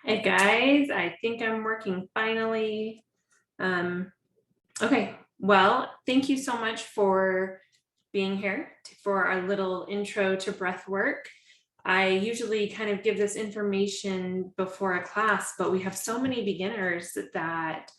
Hey guys, I think I'm working finally. Okay, well, thank you so much for being here for our little intro to breath work. I usually kind of give this information before a class, but we have so many beginners that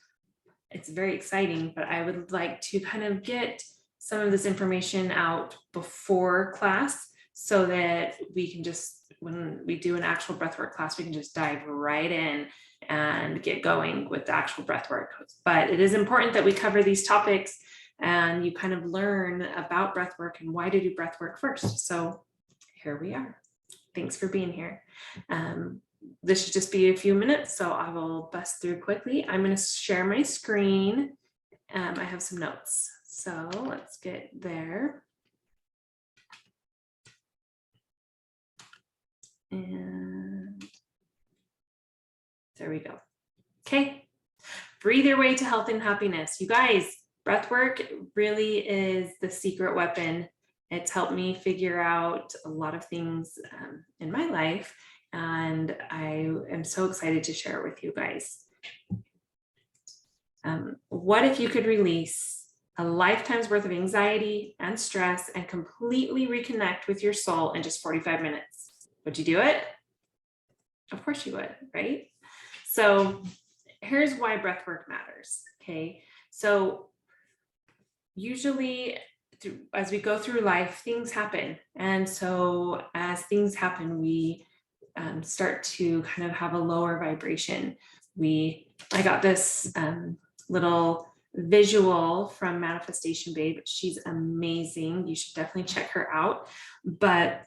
it's very exciting, but I would like to kind of get some of this information out before class so that we can just, when we do an actual breathwork class, we can just dive right in and get going with the actual breathwork. But it is important that we cover these topics and you kind of learn about breathwork and why to do breathwork first. So here we are. Thanks for being here. This should just be a few minutes, so I will bust through quickly. I'm going to share my screen. I have some notes, so let's get there. And there we go. Okay, breathe your way to health and happiness. You guys, breath work really is the secret weapon. It's helped me figure out a lot of things in my life, and I am so excited to share it with you guys. What if you could release a lifetime's worth of anxiety and stress and completely reconnect with your soul in just 45 minutes? Would you do it? Of course you would, right? So here's why breathwork matters, okay? So usually as we go through life, things happen. And so as things happen, we start to kind of have a lower vibration. I got this little visual from Manifestation Babe. She's amazing. You should definitely check her out. But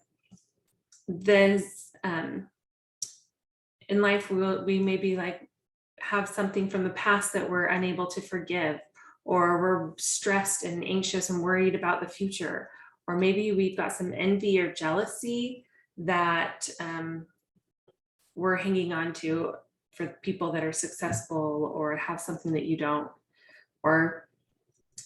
this in life, we maybe like have something from the past that we're unable to forgive, or we're stressed and anxious and worried about the future, or maybe we've got some envy or jealousy that we're hanging on to for people that are successful or have something that you don't. Or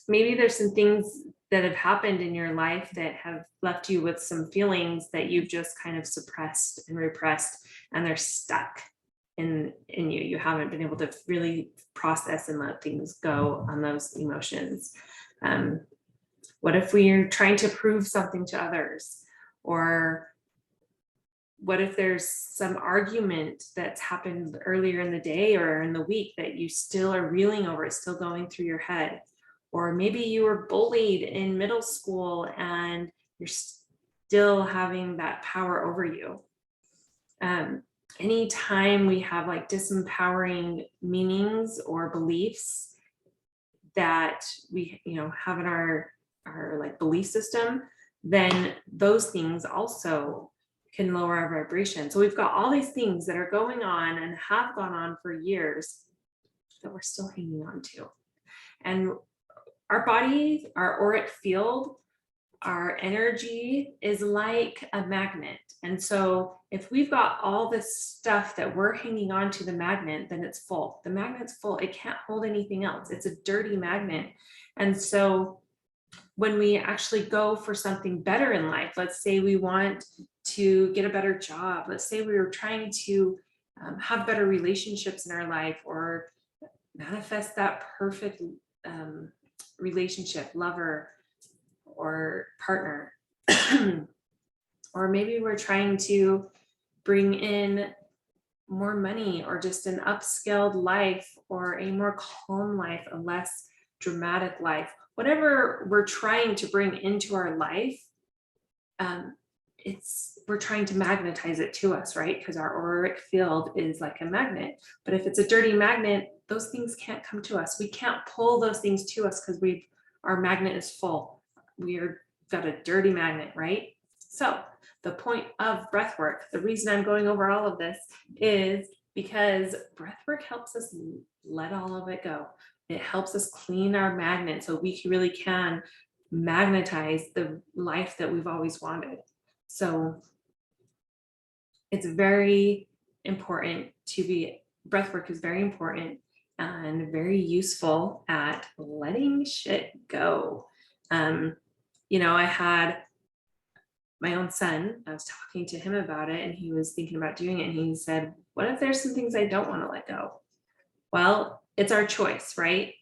maybe there's some things that have happened in your life that have left you with some feelings that you've just kind of suppressed and repressed, and they're stuck in you. You haven't been able to really process and let things go on those emotions. What if we're trying to prove something to others? Or what if there's some argument that's happened earlier in the day or in the week that you still are reeling over, it's still going through your head? Or maybe you were bullied in middle school and you're still having that power over you. Anytime we have like disempowering meanings or beliefs that we have in our like belief system, then those things also can lower our vibration. So we've got all these things that are going on and have gone on for years that we're still hanging on to. And our body, our auric field, our energy is like a magnet. And so if we've got all this stuff that we're hanging on to the magnet, then it's full. The magnet's full. It can't hold anything else. It's a dirty magnet. And so when we actually go for something better in life, let's say we want to get a better job, let's say we were trying to have better relationships in our life, or manifest that perfect relationship, lover or partner, or maybe we're trying to bring in more money, or just an upscaled life, or a more calm life, a less dramatic life. Whatever we're trying to bring into our life, we're trying to magnetize it to us, right? Because our auric field is like a magnet. But if it's a dirty magnet, those things can't come to us. We can't pull those things to us because our magnet is full. We've got a dirty magnet, right? So the point of breath work, the reason I'm going over all of this is because breath work helps us let all of it go. It helps us clean our magnet so we really can magnetize the life that we've always wanted. So it's very important breathwork is very important and very useful at letting shit go. I had my own son, I was talking to him about it, and he was thinking about doing it. And he said, what if there's some things I don't want to let go? Well, it's our choice, right?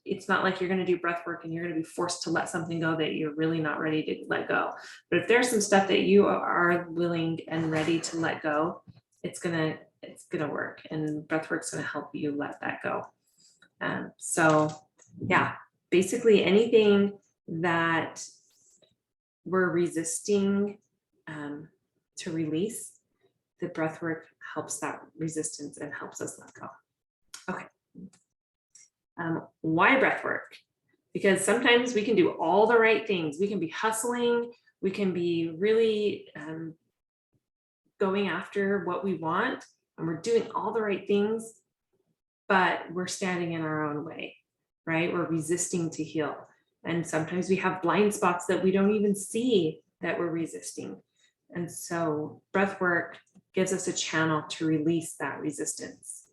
It's not like you're going to do breath work and you're going to be forced to let something go that you're really not ready to let go. But if there's some stuff that you are willing and ready to let go, it's gonna work, and breath work's going to help you let that go. So yeah, basically anything that we're resisting to release, the breath work helps that resistance and helps us let go. Okay. Why breath work? Because sometimes we can do all the right things. We can be hustling. We can be really going after what we want, and we're doing all the right things, but we're standing in our own way, right? We're resisting to heal. And sometimes we have blind spots that we don't even see that we're resisting. And so breath work gives us a channel to release that resistance.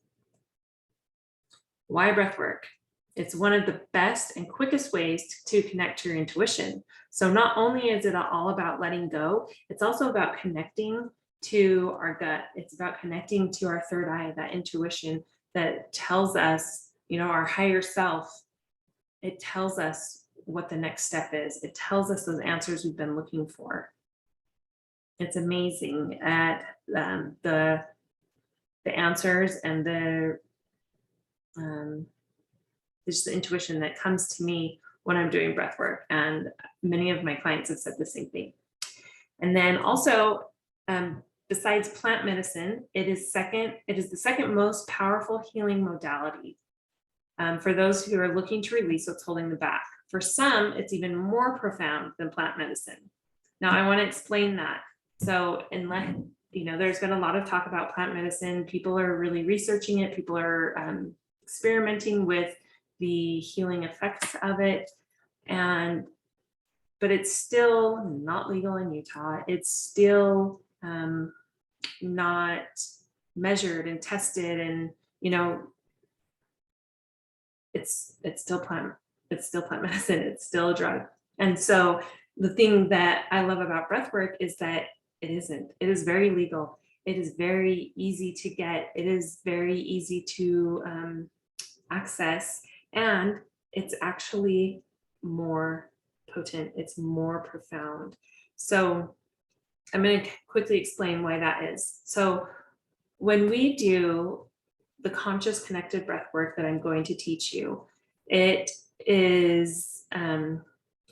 Why breath work? It's one of the best and quickest ways to connect to your intuition. So not only is it all about letting go, it's also about connecting to our gut. It's about connecting to our third eye, that intuition that tells us, our higher self. It tells us what the next step is. It tells us those answers we've been looking for. It's amazing at the answers and just the intuition that comes to me when I'm doing breath work. And many of my clients have said the same thing. And then also, besides plant medicine, it is the second most powerful healing modality. For those who are looking to release what's holding them back. For some, it's even more profound than plant medicine. Now, I want to explain that. So, there's been a lot of talk about plant medicine. People are really researching it. People are experimenting with the healing effects of it. But it's still not legal in Utah. It's still not measured and tested, and it's still plant medicine. It's still a drug. And so the thing that I love about breathwork is that it isn't. It is very legal. It is very easy to get. It is very easy to access, and it's actually more potent. It's more profound. So I'm going to quickly explain why that is. So when we do the conscious connected breath work that I'm going to teach you, it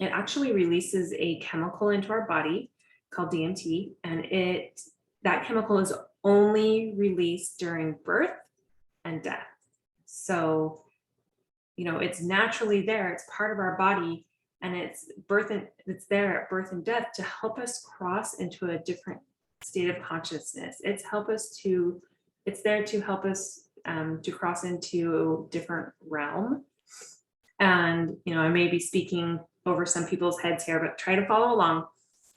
actually releases a chemical into our body called DMT, and that chemical is only released during birth and death. So, it's naturally there. It's part of our body, and it's there at birth and death to help us cross into a different state of consciousness. It's there to help us to cross into a different realm. And, I may be speaking over some people's heads here, but try to follow along.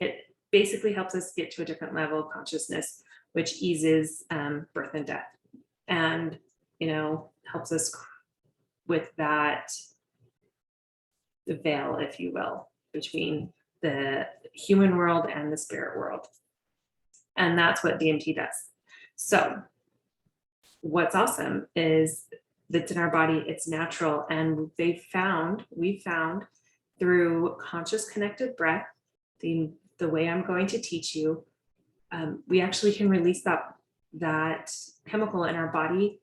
It basically helps us get to a different level of consciousness, which eases birth and death, and, helps us with that, the veil, if you will, between the human world and the spirit world. And that's what DMT does. So what's awesome is that's in our body, it's natural. And we found through conscious connected breath, the way I'm going to teach you, we actually can release that chemical in our body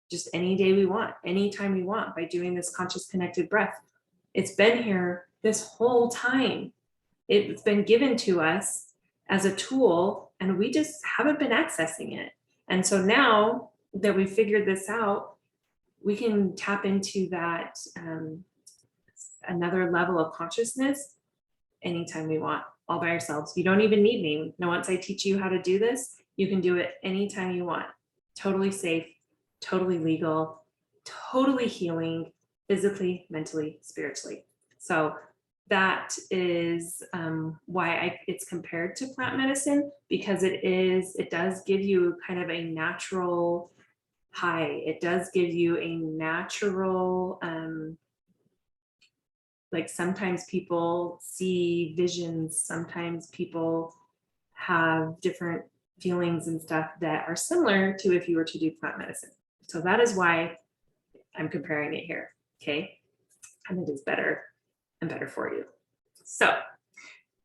just any day we want, anytime we want, by doing this conscious connected breath. It's been here this whole time. It's been given to us as a tool, and we just haven't been accessing it. And so now that we've figured this out, we can tap into that another level of consciousness anytime we want, all by ourselves. You don't even need me. Now, once I teach you how to do this, you can do it anytime you want. Totally safe, totally legal, totally healing, physically, mentally, spiritually. So that is why it's compared to plant medicine, because it does give you kind of a natural high. It does give you a natural Like sometimes people see visions, sometimes people have different feelings and stuff that are similar to if you were to do plant medicine. So that is why I'm comparing it here, okay? And it is better and better for you. So,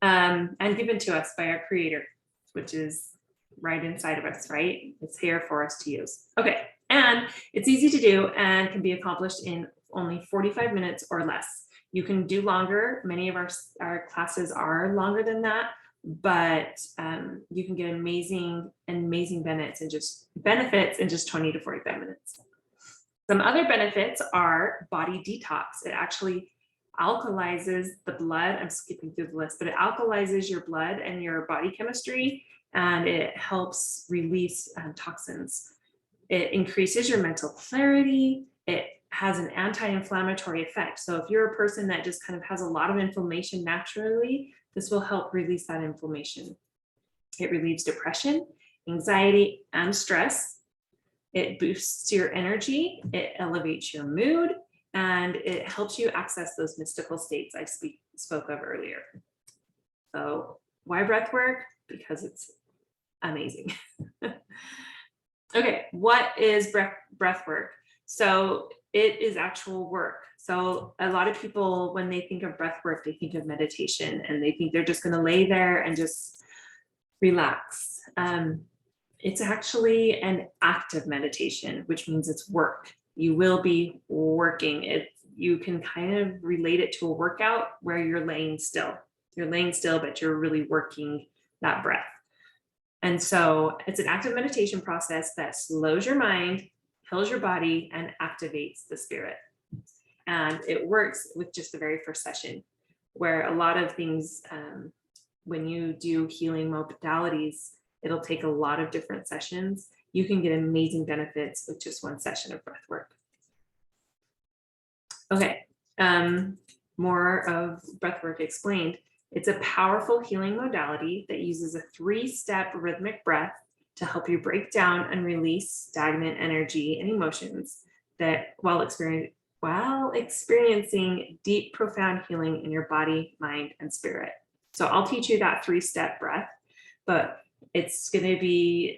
and given to us by our creator, which is right inside of us, right? It's here for us to use. Okay, and it's easy to do and can be accomplished in only 45 minutes or less. You can do longer. Many of our classes are longer than that, but you can get amazing benefits in just 20 to 45 minutes. Some other benefits are body detox. It actually alkalizes the blood. I'm skipping through the list, but it alkalizes your blood and your body chemistry, and it helps release toxins. It increases your mental clarity. It has an anti-inflammatory effect. So if you're a person that just kind of has a lot of inflammation naturally, this will help release that inflammation. It relieves depression, anxiety, and stress. It boosts your energy. It elevates your mood, and it helps you access those mystical states I spoke of earlier. So why breath work? Because it's amazing. Okay, what is breath work? So it is actual work. So a lot of people, when they think of breath work, they think of meditation, and they think they're just going to lay there and just relax. It's actually an active meditation, which means it's work. You will be working. You can kind of relate it to a workout where you're laying still. You're laying still, but you're really working that breath. And so it's an active meditation process that slows your mind, heals your body, and activates the spirit. And it works with just the very first session, where a lot of things, when you do healing modalities, it'll take a lot of different sessions. You can get amazing benefits with just one session of breath work. Okay, more of breath work explained. It's a powerful healing modality that uses a 3-step rhythmic breath to help you break down and release stagnant energy and emotions that while experiencing deep, profound healing in your body, mind, and spirit. So I'll teach you that 3-step breath, but it's going to be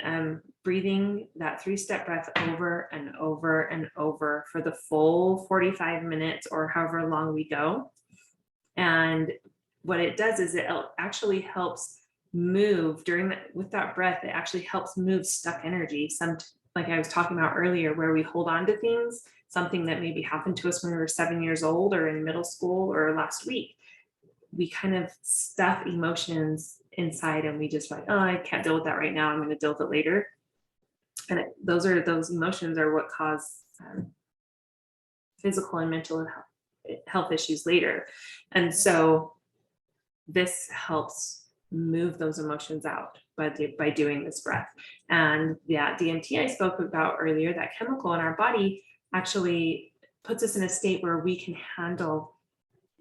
breathing that 3-step breath over and over and over for the full 45 minutes or however long we go. And what it does is it actually helps move with that breath. It actually helps move stuck energy. Like I was talking about earlier, where we hold on to things, something that maybe happened to us when we were 7 years old or in middle school or last week. We kind of stuff emotions inside, and we just like, oh, I can't deal with that right now. I'm going to deal with it later. And those emotions are what cause physical and mental health issues later. And so this helps move those emotions out by doing this breath. And yeah, DMT I spoke about earlier, that chemical in our body actually puts us in a state where we can handle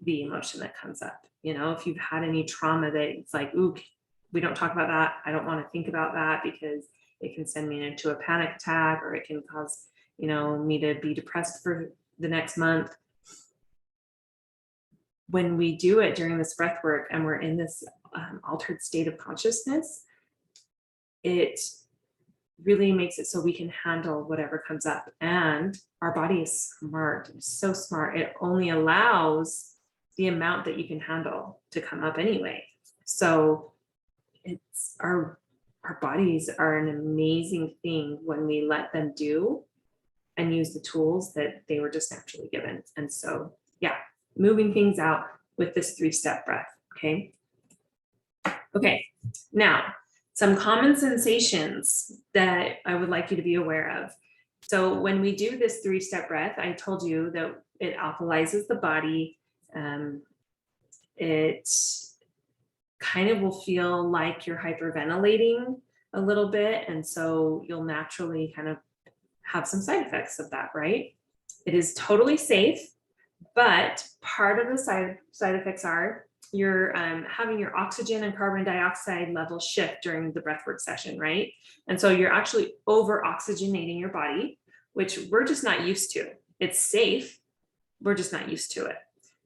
the emotion that comes up. You know, if you've had any trauma that it's like, ooh, we don't talk about that. I don't want to think about that because it can send me into a panic attack, or it can cause, me to be depressed for the next month. When we do it during this breath work and we're in this altered state of consciousness, it really makes it so we can handle whatever comes up. And our body is smart, so smart. It only allows the amount that you can handle to come up anyway. So it's our bodies are an amazing thing when we let them do and use the tools that they were just naturally given. And so, yeah, moving things out with this 3-step breath, okay? Okay, now, some common sensations that I would like you to be aware of. So when we do this 3-step breath, I told you that it alkalizes the body. It kind of will feel like you're hyperventilating a little bit. And so you'll naturally kind of have some side effects of that, right? It is totally safe, but part of the side effects are you're having your oxygen and carbon dioxide levels shift during the breathwork session, right? And so you're actually over oxygenating your body, which we're just not used to. It's safe, we're just not used to it.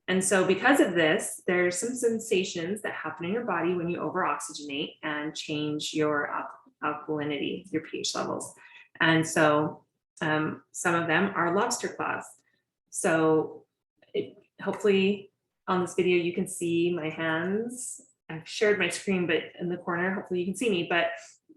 And so because of this, there's some sensations that happen in your body when you over-oxygenate and change your alkalinity, your pH levels. And so some of them are lobster claws. So hopefully on this video, you can see my hands. I've shared my screen, but in the corner, hopefully you can see me, but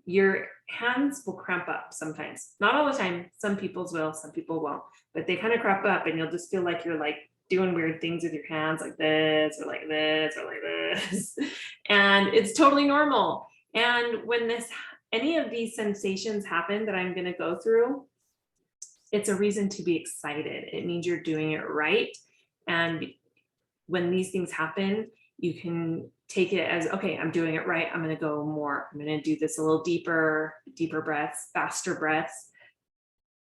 your hands will cramp up sometimes. Not all the time. Some people's will, some people won't, but they kind of cramp up and you'll just feel like you're like doing weird things with your hands like this or like this or like this. And it's totally normal. And when any of these sensations happen that I'm going to go through, it's a reason to be excited. It means you're doing it right. And when these things happen, you can take it as, okay, I'm doing it right. I'm going to go more. I'm going to do this a little deeper breaths, faster breaths,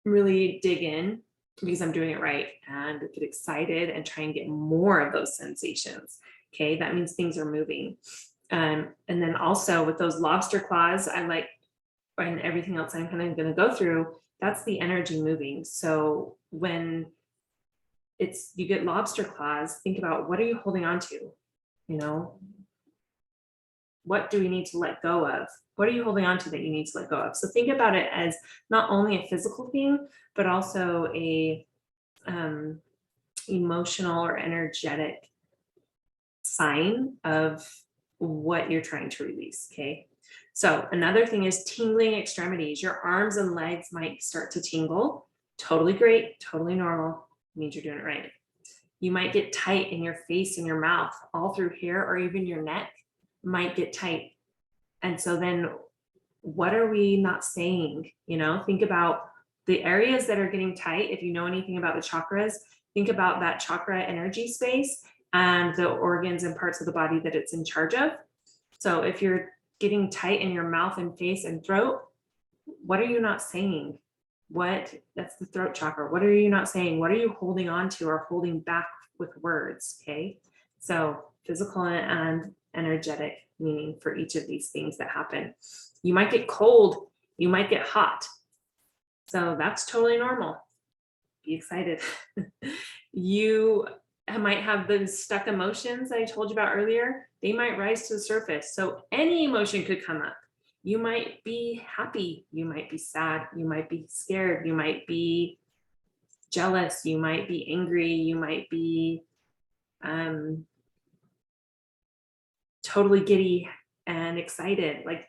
really dig in because I'm doing it right, and get excited and try and get more of those sensations. Okay, that means things are moving. And then also with those lobster claws, I like, and everything else I'm kind of going to go through, that's the energy moving. So when you get lobster claws, think about, what are you holding on to? You know, what do we need to let go of? What are you holding on to that you need to let go of? So think about it as not only a physical thing, but also a emotional or energetic sign of what you're trying to release. Okay. So another thing is tingling extremities. Your arms and legs might start to tingle. Totally great, totally normal. It means you're doing it right. You might get tight in your face and your mouth, all through here, or even your neck might get tight. And so then what are we not saying? You know, think about the areas that are getting tight. If you know anything about the chakras, think about that chakra energy space and the organs and parts of the body that it's in charge of. So if you're getting tight in your mouth and face and throat, what are you not saying? That's the throat chakra. What are you not saying? What are you holding on to or holding back with words? Okay. So physical and energetic meaning for each of these things that happen. You might get cold. You might get hot. So that's totally normal. Be excited. You might have those stuck emotions that I told you about earlier. They might rise to the surface. So any emotion could come up. You might be happy, you might be sad, you might be scared, you might be jealous, you might be angry, you might be totally giddy and excited. Like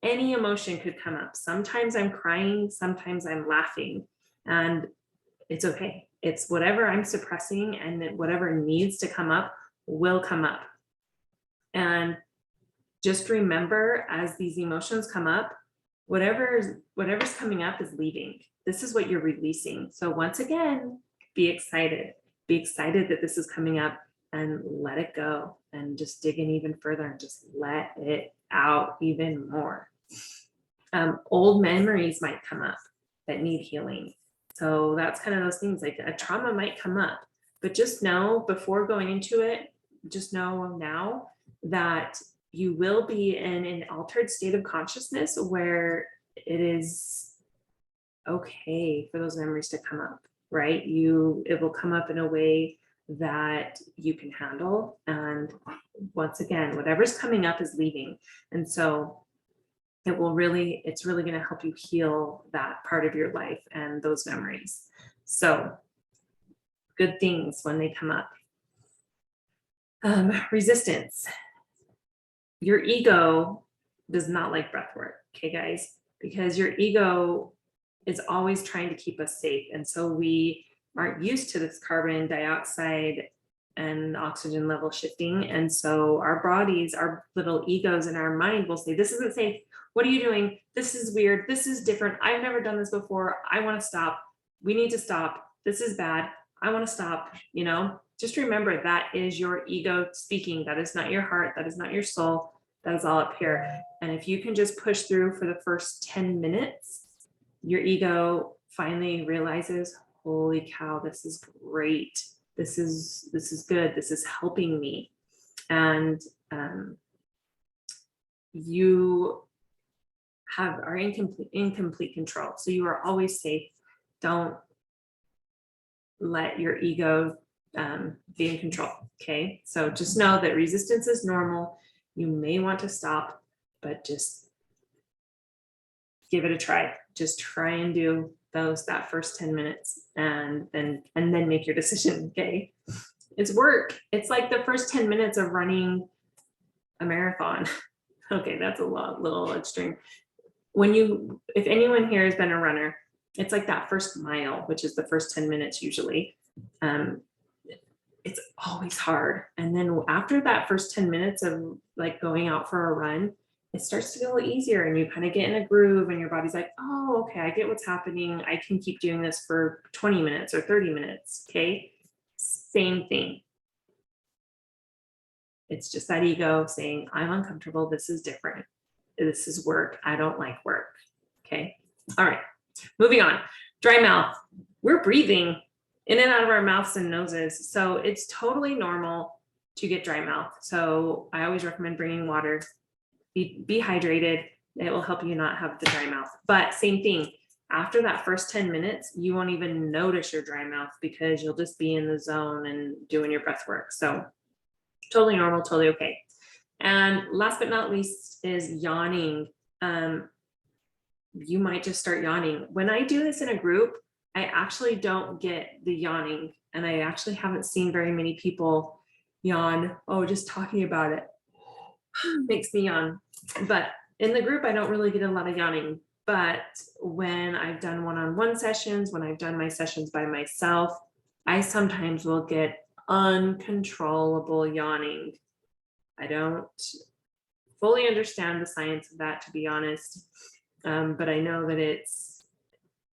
any emotion could come up. Sometimes I'm crying, sometimes I'm laughing, and it's okay. It's whatever I'm suppressing, and whatever needs to come up will come up. And just remember, as these emotions come up, whatever's coming up is leaving. This is what you're releasing. So once again, be excited. Be excited that this is coming up, and let it go, and just dig in even further and just let it out even more. Old memories might come up that need healing. So that's kind of those things, like a trauma might come up, but just know before going into it, just know now that you will be in an altered state of consciousness where it is okay for those memories to come up, right? It will come up in a way that you can handle. And once again, whatever's coming up is leaving. And so it's really going to help you heal that part of your life and those memories. So good things when they come up. Resistance. Your ego does not like breath work, okay, guys? Because your ego is always trying to keep us safe. And so we aren't used to this carbon dioxide and oxygen level shifting. And so our bodies, our little egos in our mind will say, this isn't safe. What are you doing? This is weird. This is different. I've never done this before. I want to stop. We need to stop. This is bad. I want to stop. You know, just remember that is your ego speaking. That is not your heart. That is not your soul. That is all up here. And if you can just push through for the first 10 minutes, your ego finally realizes, holy cow, this is great. This is good. This is helping me. And you are in complete control. So you are always safe. Don't let your ego be in control. Okay, so just know that resistance is normal. You may want to stop, but just give it a try. Just try and do that first 10 minutes and then make your decision. Okay, it's work. It's like the first 10 minutes of running a marathon. Okay, that's a little extreme. If anyone here has been a runner, it's like that first mile, which is the first 10 minutes usually. It's always hard. And then after that first 10 minutes of like going out for a run, it starts to get a little easier and you kind of get in a groove and your body's like, oh, okay, I get what's happening. I can keep doing this for 20 minutes or 30 minutes. Okay. Same thing. It's just that ego saying, I'm uncomfortable. This is different. This is work. I don't like work. Okay. All right. Moving on. Dry mouth. We're breathing in and out of our mouths and noses. So it's totally normal to get dry mouth. So I always recommend bringing water. Be hydrated. It will help you not have the dry mouth. But same thing. After that first 10 minutes, you won't even notice your dry mouth because you'll just be in the zone and doing your breath work. So totally normal, totally okay. And last but not least is yawning. You might just start yawning. When I do this in a group, I actually don't get the yawning. And I actually haven't seen very many people yawn. Oh, just talking about it makes me yawn. But in the group, I don't really get a lot of yawning. But when I've done one-on-one sessions, when I've done my sessions by myself, I sometimes will get uncontrollable yawning. I don't fully understand the science of that, to be honest. But I know that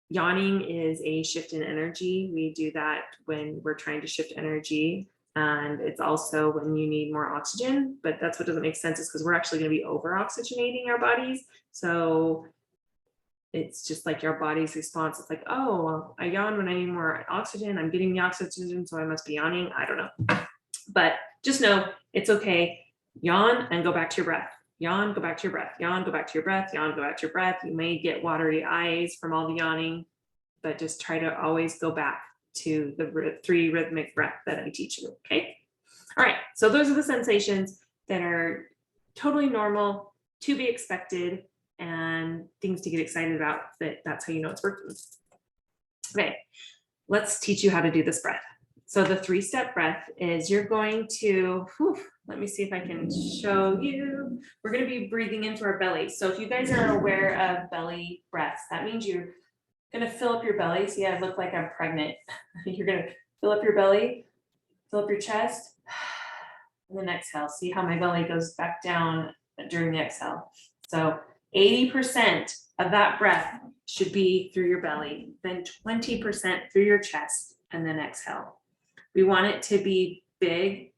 yawning is a shift in energy. We do that when we're trying to shift energy. And it's also when you need more oxygen, but that's what doesn't make sense is because we're actually going to be over oxygenating our bodies. So it's just like your body's response. It's like, oh, I yawn when I need more oxygen. I'm getting the oxygen, so I must be yawning. I don't know. But just know it's okay. Yawn and go back to your breath. Yawn, go back to your breath. Yawn, go back to your breath. Yawn, go back to your breath. You may get watery eyes from all the yawning, but just try to always go back to the 3 rhythmic breath that I teach you. Okay. All right. So those are the sensations that are totally normal, to be expected, and things to get excited about. That's how you know it's working. Okay. Let's teach you how to do this breath. So the 3-step breath is you're going to, let me see if I can show you. We're going to be breathing into our belly. So if you guys are aware of belly breaths, that means you're going to fill up your belly. See, I look like I'm pregnant. You're going to fill up your belly, fill up your chest, and then exhale. See how my belly goes back down during the exhale. So 80% of that breath should be through your belly, then 20% through your chest, and then exhale. We want it to be big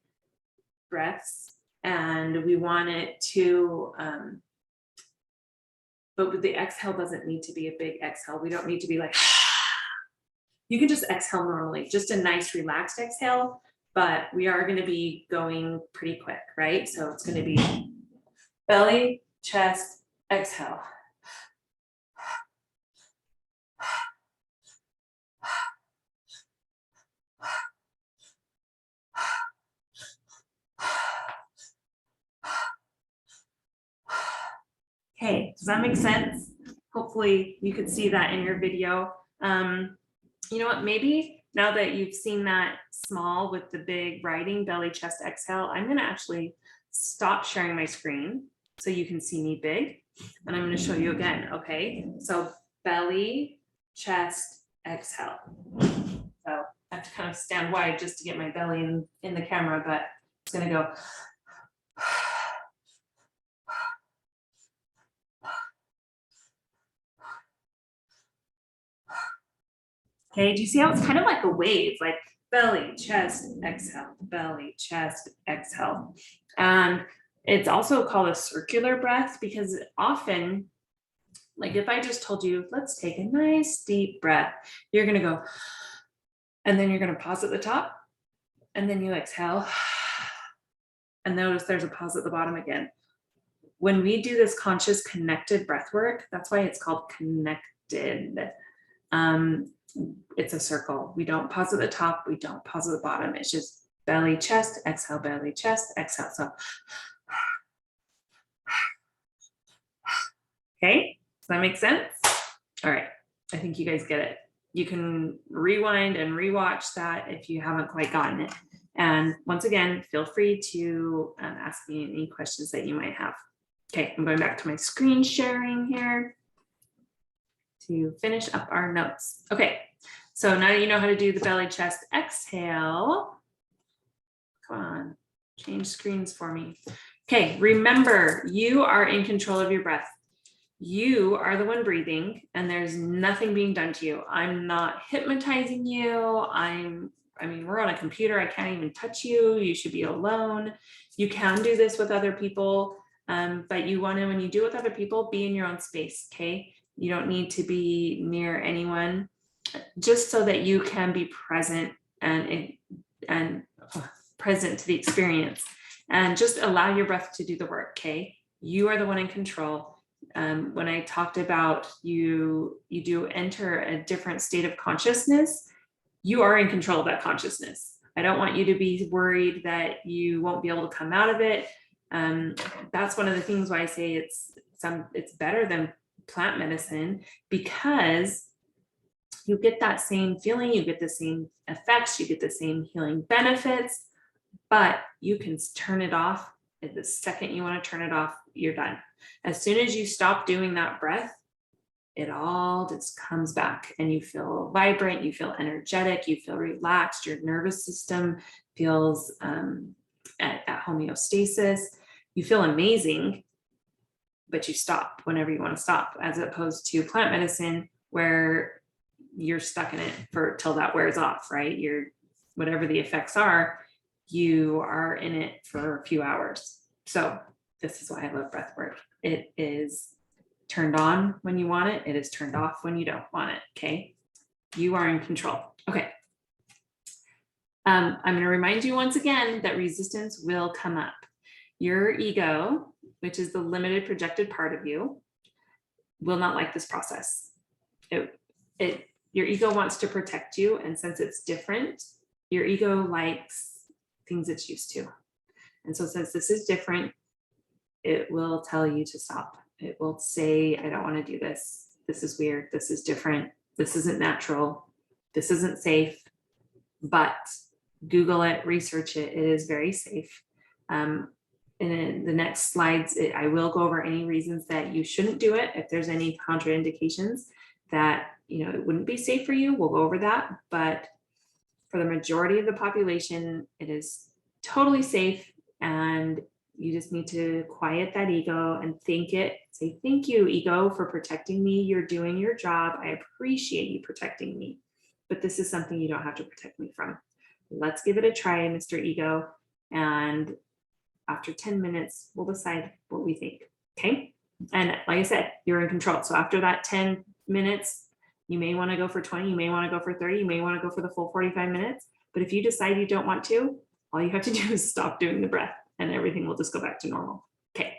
breaths, and we want it to, but the exhale doesn't need to be a big exhale. We don't need to be like, you can just exhale normally, just a nice relaxed exhale, but we are going to be going pretty quick, right? So it's going to be belly, chest, exhale. Okay, does that make sense? Hopefully you could see that in your video. You know what, maybe now that you've seen that small with the big writing, belly, chest, exhale, I'm gonna actually stop sharing my screen so you can see me big. And I'm gonna show you again, okay? So belly, chest, exhale. So I have to kind of stand wide just to get my belly in the camera, but it's gonna go. Okay, do you see how it's kind of like a wave, like belly, chest, exhale, belly, chest, exhale. And it's also called a circular breath because often, like if I just told you, let's take a nice deep breath, you're gonna go, and then you're gonna pause at the top, and then you exhale, and notice there's a pause at the bottom again. When we do this conscious connected breath work, that's why it's called connected. it's a circle. We don't pause at the top. We don't pause at the bottom. It's just belly, chest, exhale, belly, chest, exhale. So, okay, does that make sense? All right, I think you guys get it. You can rewind and rewatch that if you haven't quite gotten it. And once again, feel free to ask me any questions that you might have. Okay, I'm going back to my screen sharing here to finish up our notes. Okay, so now you know how to do the belly, chest, exhale. Come on, change screens for me. Okay, remember, you are in control of your breath. You are the one breathing, and there's nothing being done to you. I'm not hypnotizing you. I mean, we're on a computer. I can't even touch you. You should be alone. You can do this with other people, but you want to, when you do it with other people, be in your own space, okay? You don't need to be near anyone, just so that you can be present and present to the experience, and just allow your breath to do the work, okay? You are the one in control. When I talked about you do enter a different state of consciousness, you are in control of that consciousness. I don't want you to be worried that you won't be able to come out of it. That's one of the things why I say it's better than plant medicine, because you get that same feeling, you get the same effects, you get the same healing benefits, but you can turn it off. At the second you want to turn it off, you're done. As soon as you stop doing that breath, it all just comes back and you feel vibrant, you feel energetic, you feel relaxed, your nervous system feels at homeostasis, you feel amazing, but you stop whenever you want to stop, as opposed to plant medicine where you're stuck in it for till that wears off, right? Whatever the effects are, you are in it for a few hours. So this is why I love breath work. It is turned on when you want it. It is turned off when you don't want it. Okay. You are in control. Okay. I'm going to remind you once again that resistance will come up. Your ego, which is the limited projected part of you, will not like this process. Your ego wants to protect you. And since it's different, your ego likes things it's used to. And so since this is different, it will tell you to stop. It will say, I don't want to do this. This is weird. This is different. This isn't natural. This isn't safe. But Google it, research it. It is very safe. In the next slides, I will go over any reasons that you shouldn't do it. If there's any contraindications that it wouldn't be safe for you, we'll go over that. But for the majority of the population, it is totally safe, and you just need to quiet that ego and thank it. Say, thank you, ego, for protecting me. You're doing your job. I appreciate you protecting me, but this is something you don't have to protect me from. Let's give it a try, Mr. Ego. And after 10 minutes, we'll decide what we think, okay? And like I said, you're in control. So after that 10 minutes, you may want to go for 20, you may want to go for 30, you may want to go for the full 45 minutes. But if you decide you don't want to, all you have to do is stop doing the breath and everything will just go back to normal. Okay.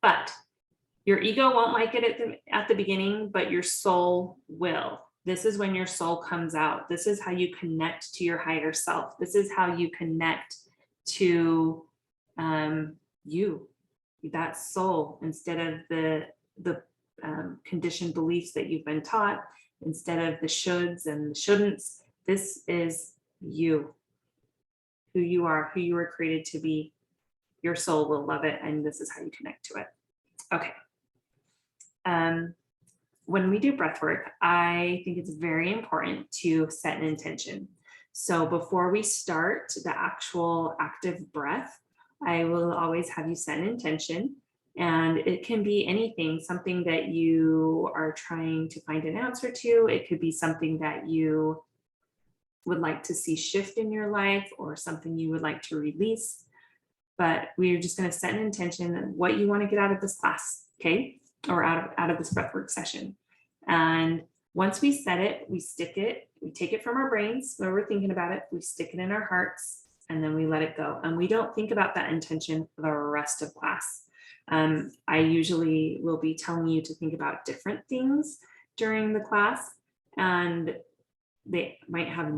But your ego won't like it at the beginning, but your soul will. This is when your soul comes out. This is how you connect to your higher self. This is how you connect to you, that soul, instead of the conditioned beliefs that you've been taught, instead of the shoulds and the shouldn'ts. This is you, who you are, who you were created to be. Your soul will love it, and this is how you connect to it. Okay. When we do breath work, I think it's very important to set an intention. So before we start the actual active breath, I will always have you set an intention. And it can be anything, something that you are trying to find an answer to. It could be something that you would like to see shift in your life, or something you would like to release. But we're just going to set an intention of what you want to get out of this class, okay? Or out of this breathwork session. And once we set it, we stick it, we take it from our brains where we're thinking about it, we stick it in our hearts, and then we let it go. And we don't think about that intention for the rest of class. I usually will be telling you to think about different things during the class, and they might have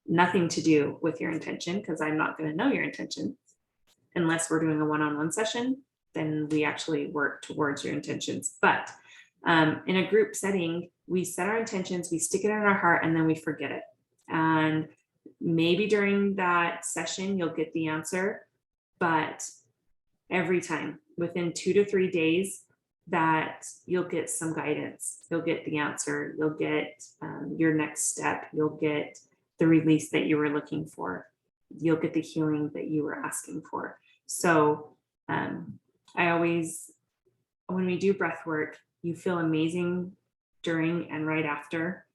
nothing to do with your intention, because I'm not going to know your intention unless we're doing a one-on-one session. Then we actually work towards your intentions. But in a group setting, we set our intentions, we stick it in our heart, and then we forget it. And maybe during that session, you'll get the answer, but every time within 2 to 3 days that you'll get some guidance, you'll get the answer, you'll get your next step, you'll get the release that you were looking for, you'll get the healing that you were asking for. So I always, when we do breath work, you feel amazing during and right after,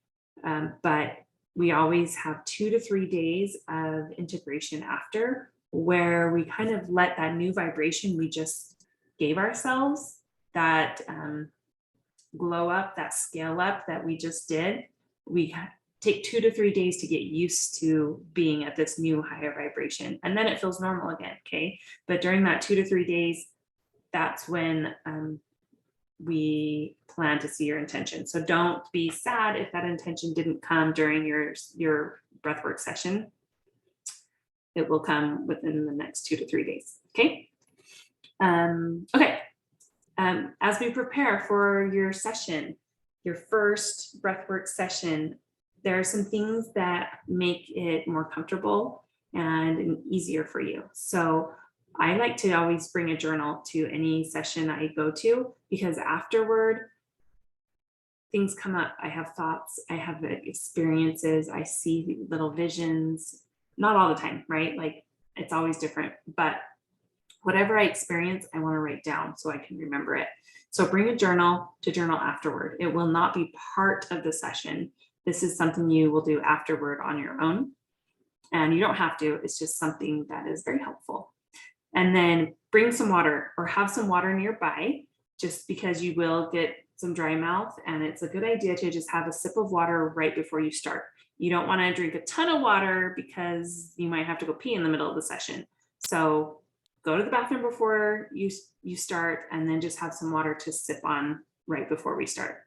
but we always have 2 to 3 days of integration after, where we kind of let that new vibration we just gave ourselves, that glow up, that scale up that we just did, we take 2 to 3 days to get used to being at this new higher vibration. And then it feels normal again, okay? But during that 2 to 3 days, that's when we plan to see your intention. So don't be sad if that intention didn't come during your breathwork session. It will come within the next 2 to 3 days, okay? Okay. As we prepare for your session, your first breathwork session, there are some things that make it more comfortable and easier for you. So I like to always bring a journal to any session I go to, because afterward, things come up. I have thoughts, I have experiences, I see little visions, not all the time, right? Like it's always different, but whatever I experience, I want to write down so I can remember it. So bring a journal to journal afterward. It will not be part of the session. This is something you will do afterward on your own. And you don't have to, it's just something that is very helpful. And then bring some water, or have some water nearby, just because you will get some dry mouth, and it's a good idea to just have a sip of water right before you start. You don't want to drink a ton of water because you might have to go pee in the middle of the session. So go to the bathroom before you start, and then just have some water to sip on right before we start.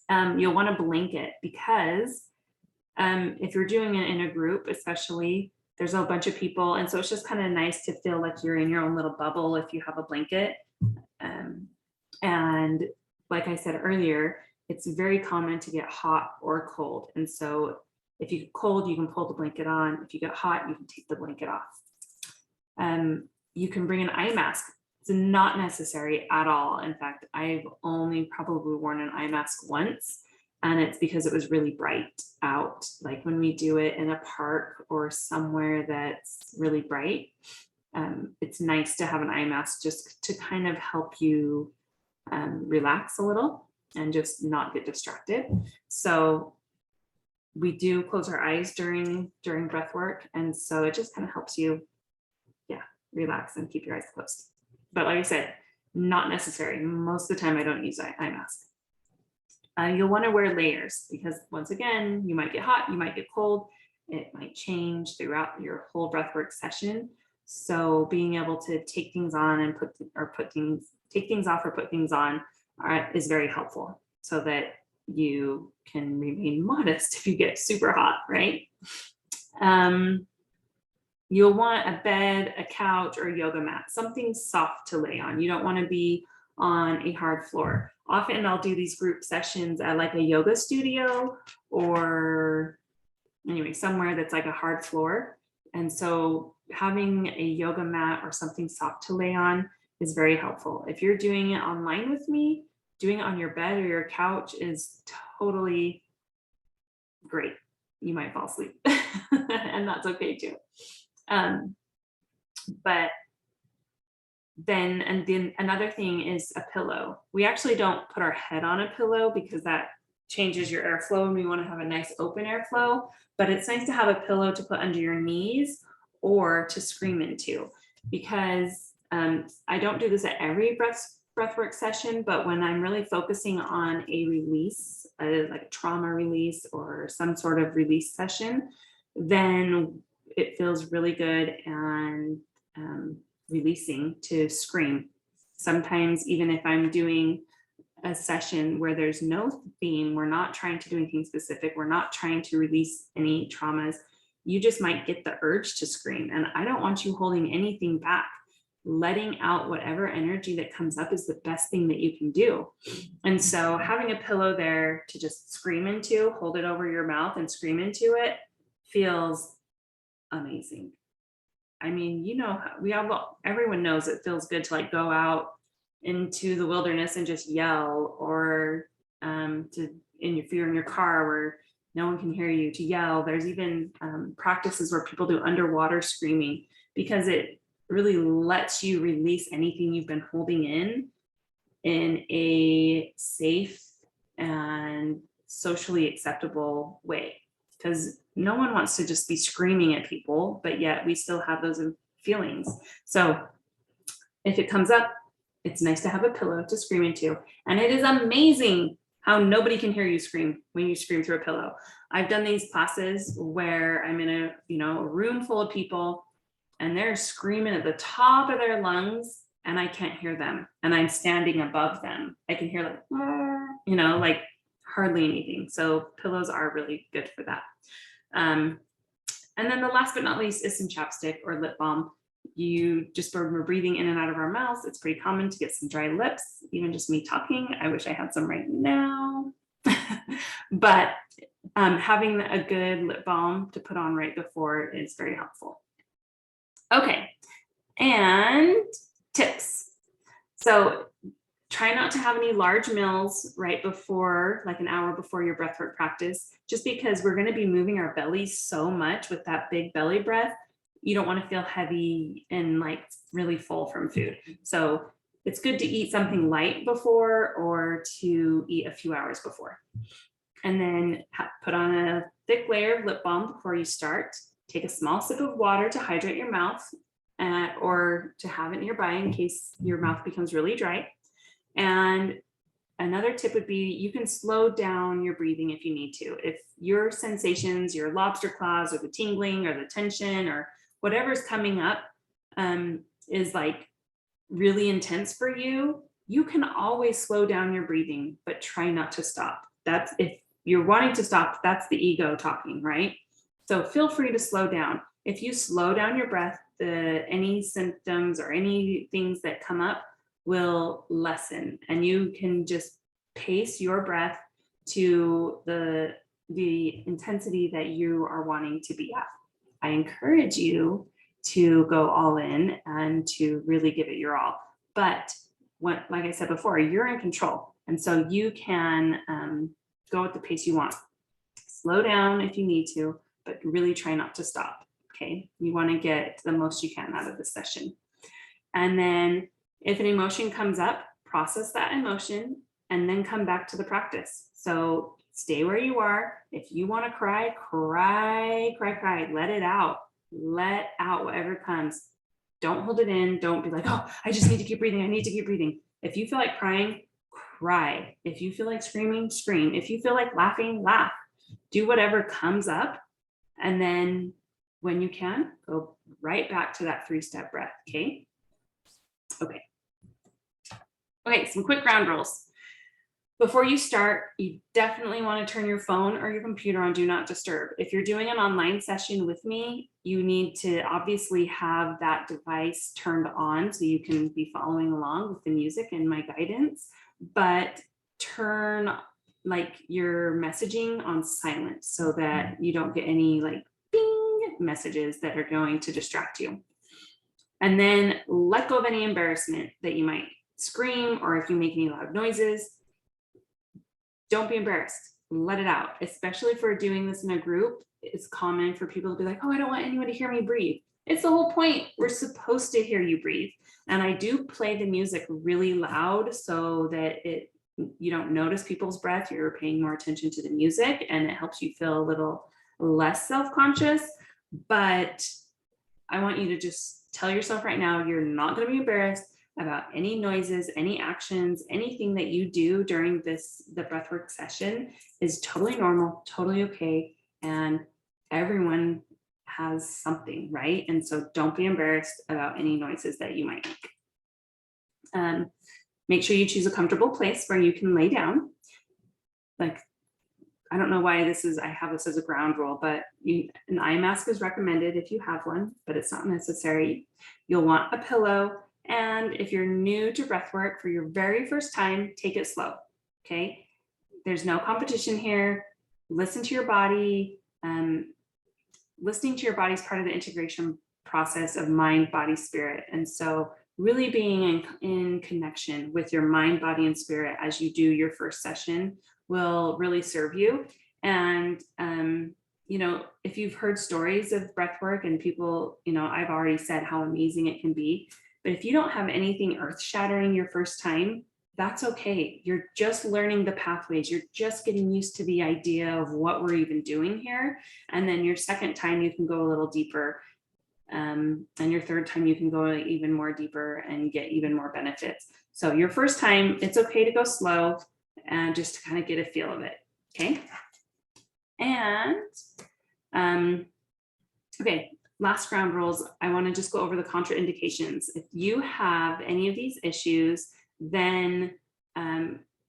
You'll want a blanket, because if you're doing it in a group, especially, there's a bunch of people, and so it's just kind of nice to feel like you're in your own little bubble if you have a blanket. And like I said earlier, it's very common to get hot or cold, and so if you get cold, you can pull the blanket on. If you get hot, you can take the blanket off. You can bring an eye mask. It's not necessary at all. In fact, I've only probably worn an eye mask once, and it's because it was really bright out. Like when we do it in a park or somewhere that's really bright, it's nice to have an eye mask just to kind of help you relax a little and just not get distracted. So we do close our eyes during breath work, and so it just kind of helps you relax and keep your eyes closed. But like I said, not necessary. Most of the time I don't use eye mask. You'll want to wear layers, because once again, you might get hot, you might get cold, it might change throughout your whole breathwork session. So being able to take things on and take things off or put things on is very helpful, so that you can remain modest if you get super hot, right? You'll want a bed, a couch, or a yoga mat, something soft to lay on. You don't want to be on a hard floor. Often I'll do these group sessions at like a yoga studio, or anyway, somewhere that's like a hard floor. And so having a yoga mat or something soft to lay on is very helpful. If you're doing it online with me, doing it on your bed or your couch is totally great. You might fall asleep and that's okay too. But then another thing is a pillow. We actually don't put our head on a pillow because that changes your airflow, and we want to have a nice open airflow, but it's nice to have a pillow to put under your knees or to scream into, because I don't do this at every breathwork session, but when I'm really focusing on a release, like a trauma release or some sort of release session, then it feels really good and releasing to scream. Sometimes even if I'm doing a session where there's no theme, we're not trying to do anything specific, we're not trying to release any traumas, you just might get the urge to scream. And I don't want you holding anything back. Letting out whatever energy that comes up is the best thing that you can do. And so having a pillow there to just scream into, hold it over your mouth and scream into it feels amazing. I mean, you know, everyone knows it feels good to like go out into the wilderness and just yell, or if you're in your car where no one can hear you, to yell. There's even practices where people do underwater screaming, because it really lets you release anything you've been holding in a safe and socially acceptable way. Because no one wants to just be screaming at people, but yet we still have those feelings. So if it comes up, it's nice to have a pillow to scream into. And it is amazing how nobody can hear you scream when you scream through a pillow. I've done these classes where I'm in a room full of people and they're screaming at the top of their lungs and I can't hear them. And I'm standing above them. I can hear like hardly anything. So pillows are really good for that. And then the last but not least is some chapstick or lip balm. You just, when we're breathing in and out of our mouths, it's pretty common to get some dry lips, even just me talking. I wish I had some right now. But having a good lip balm to put on right before is very helpful. Okay, and tips. So try not to have any large meals right before, like an hour before your breathwork practice, just because we're going to be moving our bellies so much with that big belly breath. You don't want to feel heavy and like really full from food. So it's good to eat something light before, or to eat a few hours before. And then put on a thick layer of lip balm before you start. Take a small sip of water to hydrate your mouth, or to have it nearby in case your mouth becomes really dry. And another tip would be, you can slow down your breathing if you need to. If your sensations, your lobster claws or the tingling or the tension or whatever's coming up is like really intense for you, you can always slow down your breathing, but try not to stop. That's, if you're wanting to stop, that's the ego talking, right? So feel free to slow down. If you slow down your breath, any symptoms or any things that come up will lessen, and you can just pace your breath to the intensity that you are wanting to be at. I encourage you to go all in and to really give it your all. But like I said before, you're in control. And so you can go at the pace you want. Slow down if you need to, but really try not to stop. Okay. You want to get the most you can out of the session. And then if an emotion comes up, process that emotion and then come back to the practice. So stay where you are. If you want to cry, cry, cry, cry, let it out. Let out whatever comes. Don't hold it in. Don't be like, oh, I just need to keep breathing. I need to keep breathing. If you feel like crying, cry. If you feel like screaming, scream. If you feel like laughing, laugh. Do whatever comes up. And then when you can, go right back to that 3-step breath. Okay. Okay, some quick ground rules. Before you start, you definitely want to turn your phone or your computer on Do Not Disturb. If you're doing an online session with me, you need to obviously have that device turned on so you can be following along with the music and my guidance, but turn like your messaging on silent so that you don't get any like bing messages that are going to distract you. And then let go of any embarrassment that you might scream, or if you make any loud noises. Don't be embarrassed. Let it out. Especially if we're doing this in a group, it's common for people to be like, oh, I don't want anyone to hear me breathe. It's the whole point. We're supposed to hear you breathe. And I do play the music really loud so that you don't notice people's breath. You're paying more attention to the music and it helps you feel a little less self-conscious. But I want you to just tell yourself right now, you're not going to be embarrassed about any noises, any actions, anything that you do during the breathwork session is totally normal, totally okay. And everyone has something, right? And so don't be embarrassed about any noises that you might make. Make sure you choose a comfortable place where you can lay down. Like, I don't know why I have this as a ground rule, but an eye mask is recommended if you have one, but it's not necessary. You'll want a pillow. And if you're new to breathwork for your very first time, take it slow, okay? There's no competition here. Listen to your body. Listening to your body is part of the integration process of mind, body, spirit. And so really being in connection with your mind, body, and spirit as you do your first session will really serve you. And, you know, if you've heard stories of breath work and people, you know, I've already said how amazing it can be, but if you don't have anything earth shattering your first time, that's okay. You're just learning the pathways. You're just getting used to the idea of what we're even doing here. And then your second time, you can go a little deeper. And your third time, you can go even more deeper and get even more benefits. So your first time, it's okay to go slow and just to kind of get a feel of it. Okay. And okay, last ground rules. I want to just go over the contraindications. If you have any of these issues, then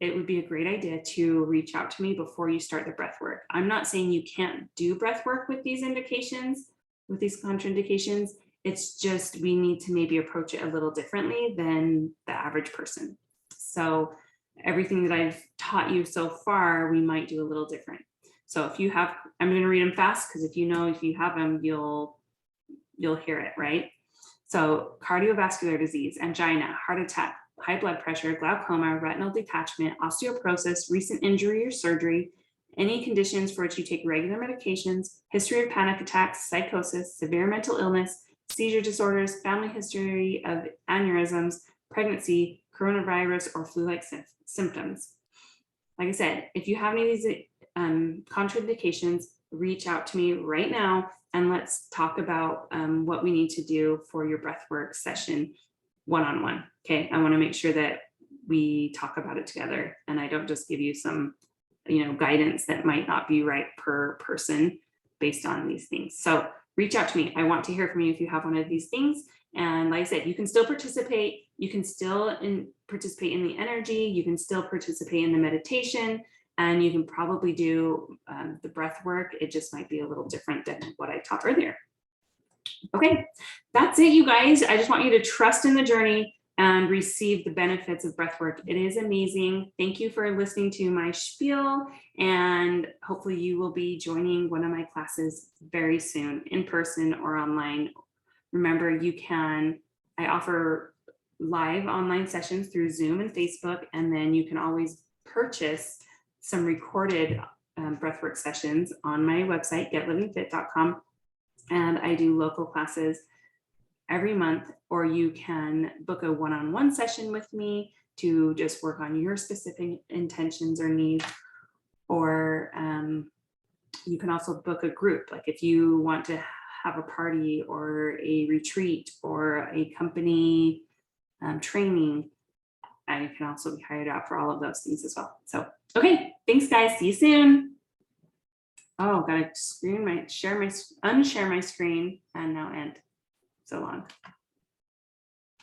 it would be a great idea to reach out to me before you start the breath work. I'm not saying you can't do breath work with these indications, with these contraindications. It's just we need to maybe approach it a little differently than the average person. So everything that I've taught you so far, we might do a little different. So if you have, I'm going to read them fast because if you have them, you'll hear it, right? So cardiovascular disease, angina, heart attack, high blood pressure, glaucoma, retinal detachment, osteoporosis, recent injury or surgery, any conditions for which you take regular medications, history of panic attacks, psychosis, severe mental illness, seizure disorders, family history of aneurysms, pregnancy, coronavirus, or flu-like symptoms. Like I said, if you have any of these contraindications, reach out to me right now and let's talk about what we need to do for your breathwork session one-on-one. Okay, I want to make sure that we talk about it together and I don't just give you some, you know, guidance that might not be right per person based on these things. So reach out to me. I want to hear from you if you have one of these things. And like I said, you can still participate. You can still participate in the energy. You can still participate in the meditation. And you can probably do the breath work. It just might be a little different than what I taught earlier. Okay, that's it, you guys. I just want you to trust in the journey and receive the benefits of breath work. It is amazing. Thank you for listening to my spiel, and hopefully you will be joining one of my classes very soon, in person or online. Remember, I offer live online sessions through Zoom and Facebook, and then you can always purchase some recorded breathwork sessions on my website, getlivingfit.com. And I do local classes every month, or you can book a one-on-one session with me to just work on your specific intentions or needs. Or you can also book a group. Like if you want to have a party or a retreat or a company training, I can also be hired out for all of those things as well. So, okay, thanks guys. See you soon. Oh, gotta unshare my screen and now end. So long.